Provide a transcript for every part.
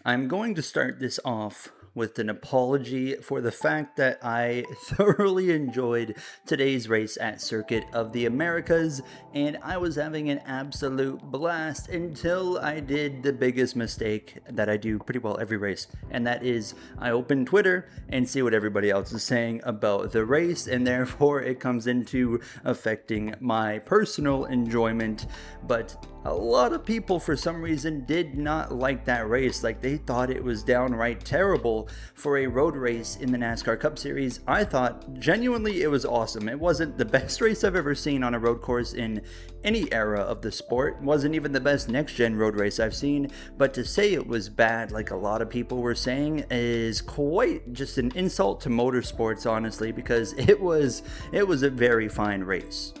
I'm going to start this off with an apology for the fact that I thoroughly enjoyed today's race at Circuit of the Americas, and I was having an absolute blast until I did the biggest mistake that I do pretty well every race, and that is I open Twitter and see what everybody else is saying about the race, and therefore it comes into affecting my personal enjoyment. But a lot of people, for some reason, did not like that race. Like, they thought it was downright terrible for a road race in the NASCAR Cup Series. I thought genuinely it was awesome. It wasn't the best race I've ever seen on a road course in any era of the sport. It wasn't even the best next gen road race I've seen. But to say it was bad, like a lot of people were saying, is quite just an insult to motorsports, honestly, because it was a very fine race.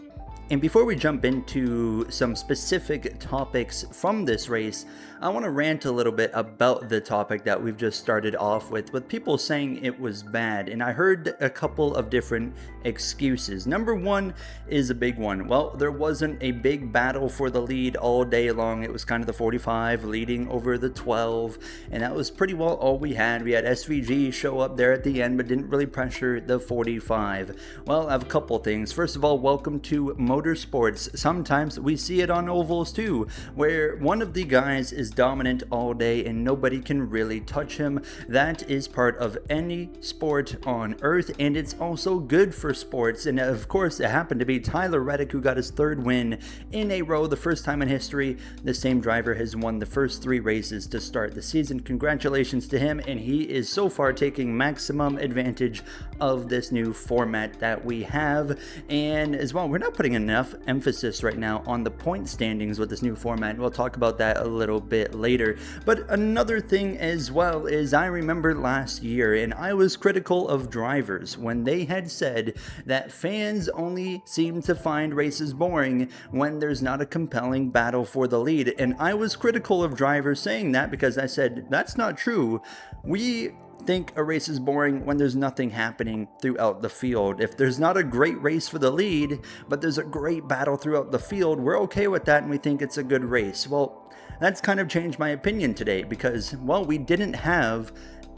And before we jump into some specific topics from this race, I want to rant a little bit about the topic that we've just started off with people saying it was bad. And I heard a couple of different excuses. Number one is a big one. Well, there wasn't a big battle for the lead all day long. It was kind of the 45 leading over the 12, and that was pretty well all we had. We had SVG show up there at the end, but didn't really pressure the 45. Well, I have a couple things. First of all, welcome to motorsports. Sometimes we see it on ovals too, where one of the guys is dominant all day and nobody can really touch him. That is part of any sport on earth, and it's also good for sports. And of course, it happened to be Tyler Reddick who got his third win in a row, the first time in history the same driver has won the first 3 races to start the season. Congratulations to him, and he is so far taking maximum advantage of this new format that we have. And as well, we're not putting enough emphasis right now on the point standings with this new format. We'll talk about that a little bit later. But another thing as well is, I remember last year, and I was critical of drivers when they had said that fans only seem to find races boring when there's not a compelling battle for the lead. And I was critical of drivers saying that because I said, that's not true. We think a race is boring when there's nothing happening throughout the field. If there's not a great race for the lead, but there's a great battle throughout the field, we're okay with that and we think it's a good race. Well, that's kind of changed my opinion today because, well, we didn't have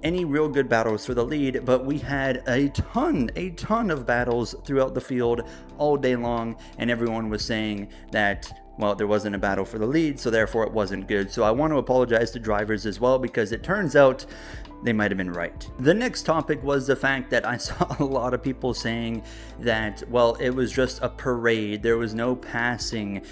any real good battles for the lead, but we had a ton of battles throughout the field all day long, and everyone was saying that, well, there wasn't a battle for the lead, so therefore it wasn't good. So I want to apologize to drivers as well, because it turns out they might have been right. The next topic was the fact that I saw a lot of people saying that, well, it was just a parade, there was no passing.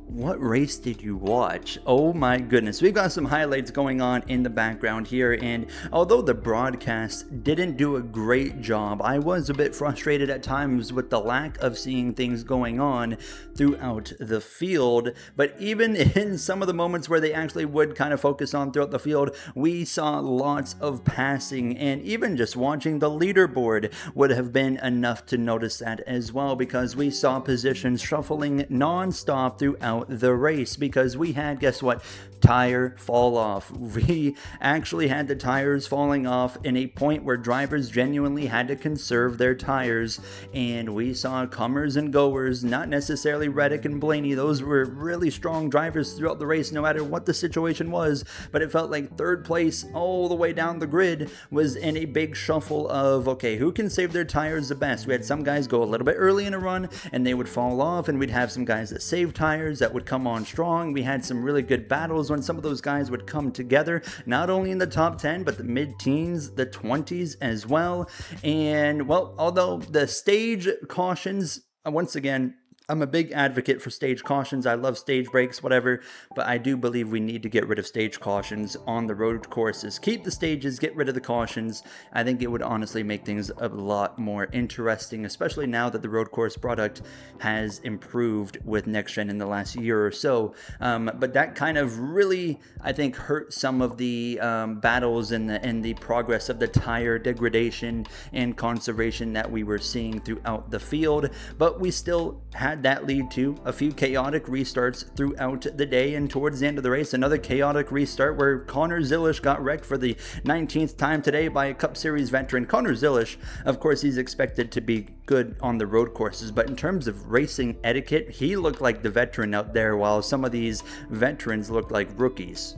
What race did you watch? Oh my goodness. We've got some highlights going on in the background here, and although the broadcast didn't do a great job, I was a bit frustrated at times with the lack of seeing things going on throughout the field. But even in some of the moments where they actually would kind of focus on throughout the field, we saw lots of passing, and even just watching the leaderboard would have been enough to notice that as well, because we saw positions shuffling non-stop throughout the race, because we had, guess what, tire fall off. We actually had the tires falling off in a point where drivers genuinely had to conserve their tires, and we saw comers and goers, not necessarily Reddick and Blaney. Those were really strong drivers throughout the race, no matter what the situation was, but it felt like third place all the way down the grid was in a big shuffle of, okay, who can save their tires the best? We had some guys go a little bit early in a run and they would fall off, and we'd have some guys that saved tires that would come on strong. We had some really good battles when some of those guys would come together, not only in the top 10, but the mid-teens, the 20s as well. And, well, although the stage cautions, once again, I'm a big advocate for stage cautions. I love stage breaks, whatever, but I do believe we need to get rid of stage cautions on the road courses. Keep the stages, get rid of the cautions. I think it would honestly make things a lot more interesting, especially now that the road course product has improved with next gen in the last year or so. But that kind of really, I think, hurt some of the battles and the progress of the tire degradation and conservation that we were seeing throughout the field. But we still had that lead to a few chaotic restarts throughout the day, and towards the end of the race, another chaotic restart where Connor Zilisch got wrecked for the 19th time today by a Cup Series veteran. Connor Zilisch, of course, he's expected to be good on the road courses, but in terms of racing etiquette, he looked like the veteran out there, while some of these veterans looked like rookies.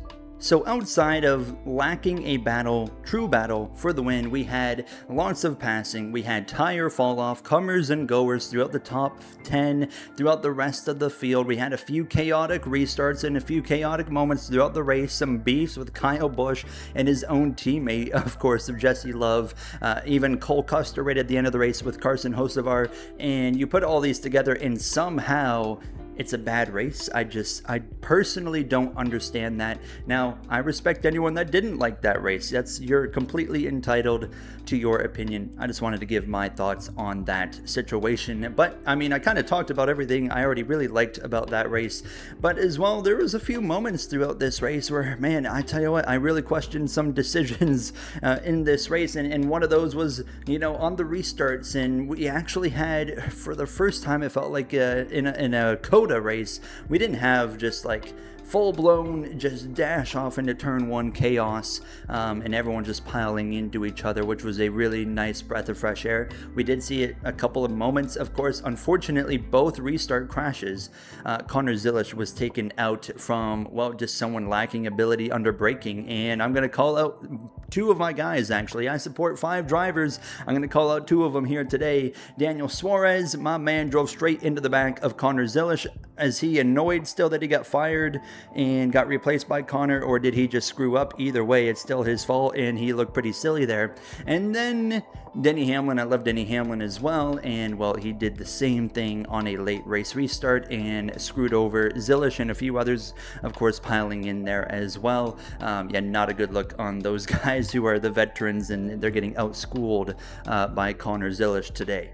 So outside of lacking a battle, true battle for the win, we had lots of passing, we had tire fall off, comers and goers throughout the top 10, throughout the rest of the field. We had a few chaotic restarts and a few chaotic moments throughout the race, some beefs with Kyle Busch and his own teammate, of course, of Jesse Love, even Cole Custer right at the end of the race with Carson Hocevar, and you put all these together and somehow it's a bad race. I personally don't understand that. Now, I respect anyone that didn't like that race. You're completely entitled to your opinion. I just wanted to give my thoughts on that situation. But I mean, I kind of talked about everything I already really liked about that race. But as well, there was a few moments throughout this race where, man, I tell you what, I really questioned some decisions in this race. And one of those was, on the restarts. And we actually had, for the first time, it felt like in a COTA race, we didn't have just like full-blown just dash off into turn one chaos and everyone just piling into each other, which was a really nice breath of fresh air. We did see it a couple of moments, of course. Unfortunately, both restart crashes, Connor Zilisch was taken out from, well, just someone lacking ability under braking. And I'm going to call out two of my guys, actually. I support 5 drivers. I'm going to call out 2 of them here today. Daniel Suarez, my man, drove straight into the back of Connor Zilisch. Is he annoyed still that he got fired and got replaced by Connor, or did he just screw up? Either way, it's still his fault, and he looked pretty silly there. And then Denny Hamlin, I love Denny Hamlin as well, and well, he did the same thing on a late race restart and screwed over Zilisch and a few others, of course, piling in there as well. Not a good look on those guys who are the veterans, and they're getting outschooled by Connor Zilisch today.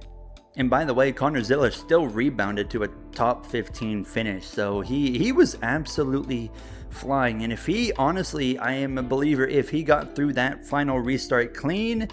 And by the way, Connor Zilisch still rebounded to a top 15 finish, so he was absolutely flying. And if he, honestly, I am a believer, if he got through that final restart clean,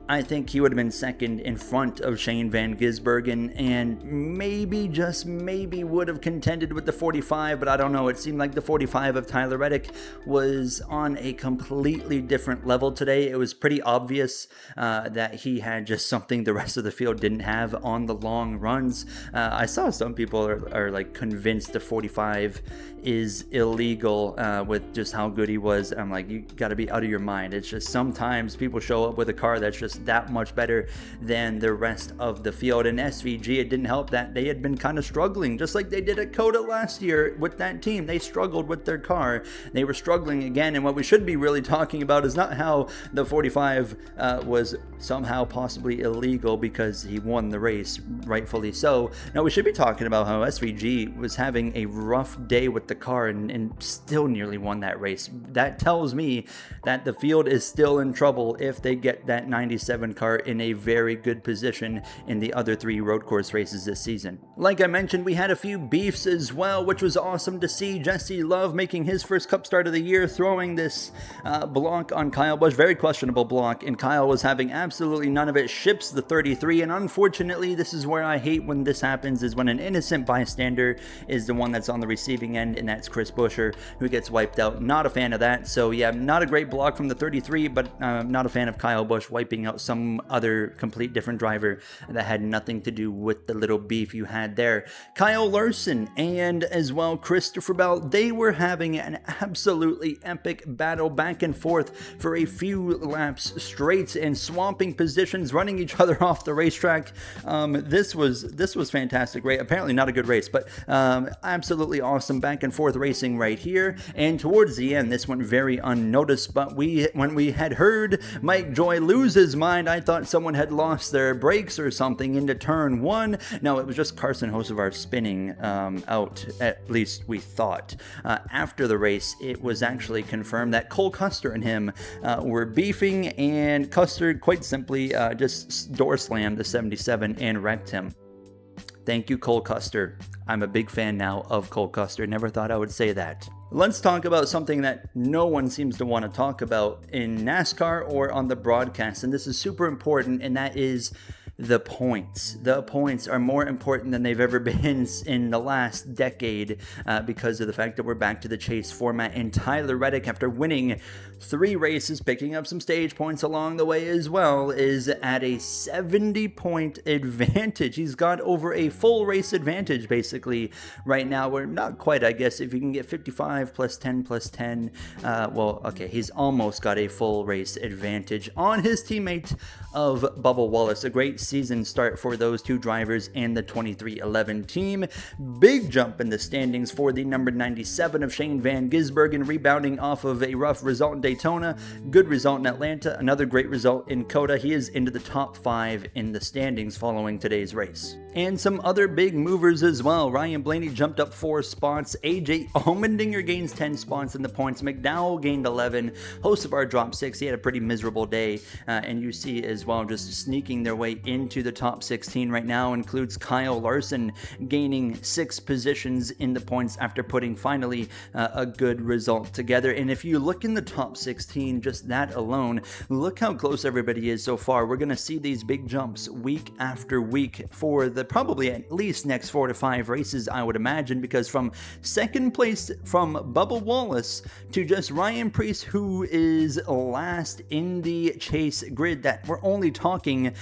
I think he would have been second in front of Shane Van Gisbergen and maybe, just maybe, would have contended with the 45, but I don't know. It seemed like the 45 of Tyler Reddick was on a completely different level today. It was pretty obvious that he had just something the rest of the field didn't have on the long runs. I saw some people are like convinced the 45 is illegal with just how good he was. I'm like, you got to be out of your mind. It's just sometimes people show up with a car that's just that much better than the rest of the field. And SVG, it didn't help that they had been kind of struggling, just like they did at COTA last year with that team. They struggled with their car. They were struggling again. And what we should be really talking about is not how the 45 was somehow possibly illegal because he won the race, rightfully so. No, we should be talking about how SVG was having a rough day with the car and still nearly won that race. That tells me that the field is still in trouble if they get that 97 car in a very good position in the other 3 road course races this season. Like I mentioned, we had a few beefs as well, which was awesome to see. Jesse Love making his first Cup start of the year, throwing this block on Kyle Busch, very questionable block, and Kyle was having absolutely none of it, ships the 33, and unfortunately, this is where I hate when this happens, is when an innocent bystander is the one that's on the receiving end, and that's Chris Buescher, who gets wiped out. Not a fan of that. So yeah, not a great block from the 33, but not a fan of Kyle Busch wiping out some other complete different driver that had nothing to do with the little beef you had there. Kyle Larson and as well Christopher Bell, they were having an absolutely epic battle back and forth for a few laps straight and swamping positions, running each other off the racetrack. This was fantastic, right? Apparently not a good race, but absolutely awesome back and forth racing right here. And towards the end, this went very unnoticed, but when we had heard Mike Joy lose his mind, I thought someone had lost their brakes or something into turn 1. No, it was just Carson Hocevar spinning out, at least we thought. After the race, it was actually confirmed that Cole Custer and him were beefing, and Custer quite simply just door slammed the 77 and wrecked him. Thank you, Cole Custer. I'm a big fan now of Cole Custer. Never thought I would say that. Let's talk about something that no one seems to want to talk about in NASCAR or on the broadcast, and this is super important, and that is The points. The points are more important than they've ever been in the last decade because of the fact that we're back to the chase format. And Tyler Reddick, after winning 3 races, picking up some stage points along the way as well, is at a 70-point advantage. He's got over a full race advantage basically right now. We're not quite, I guess, if you can get 55 plus 10 plus 10. Well, okay, he's almost got a full race advantage on his teammate of Bubba Wallace. A great season start for those two drivers and the 2311 team. Big jump in the standings for the number 97 of Shane Van Gisbergen, rebounding off of a rough result in Daytona, good result in Atlanta, another great result in COTA. He is into the top 5 in the standings following today's race. And some other big movers as well. Ryan Blaney jumped up 4 spots. AJ Allmendinger gains 10 spots in the points. McDowell gained 11. Host of our dropped 6. He had a pretty miserable day. And you see as well, just sneaking their way into the top 16 right now includes Kyle Larson gaining 6 positions in the points after putting finally a good result together. And if you look in the top 16, just that alone, look how close everybody is so far. We're going to see these big jumps week after week for the probably at least next 4 to 5 races, I would imagine, because from second place from Bubba Wallace to just Ryan Preece, who is last in the chase grid, that we're only talking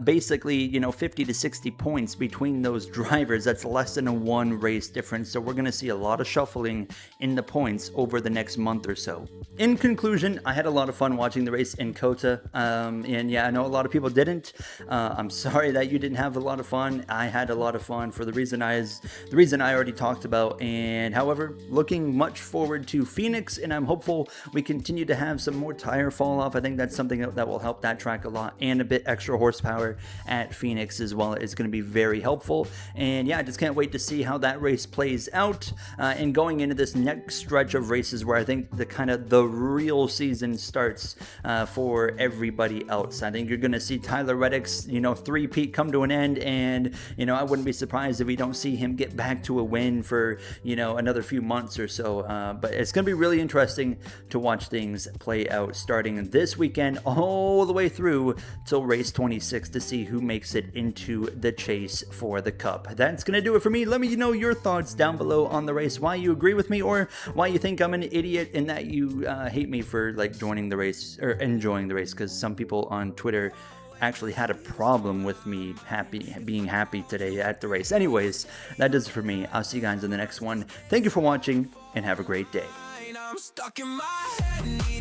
basically 50 to 60 points between those drivers. That's less than a 1 race difference. So we're going to see a lot of shuffling in the points over the next month or so. In conclusion, I had a lot of fun watching the race in COTA, and yeah, I know a lot of people didn't. I'm sorry that you didn't have a lot of fun. I had a lot of fun for the reason I already talked about. And however, looking much forward to Phoenix, and I'm hopeful we continue to have some more tire fall off. I think that's something that will help that track a lot, and a bit extra horsepower at Phoenix as well is going to be very helpful. And yeah, I just can't wait to see how that race plays out, and going into this next stretch of races where I think the real season starts for everybody else. I think you're going to see Tyler Reddick's three-peat come to an end, and I wouldn't be surprised if we don't see him get back to a win for another few months or so. But it's going to be really interesting to watch things play out starting this weekend all the way through till race 26 to see who makes it into the chase for the Cup. That's going to do it for me. Let me know your thoughts down below on the race, why you agree with me or why you think I'm an idiot and that you hate me for joining the race or enjoying the race, because some people on Twitter actually had a problem with me being happy today at the race. Anyways, that does it for me. I'll see you guys in the next one. Thank you for watching and have a great day. I'm stuck in my head.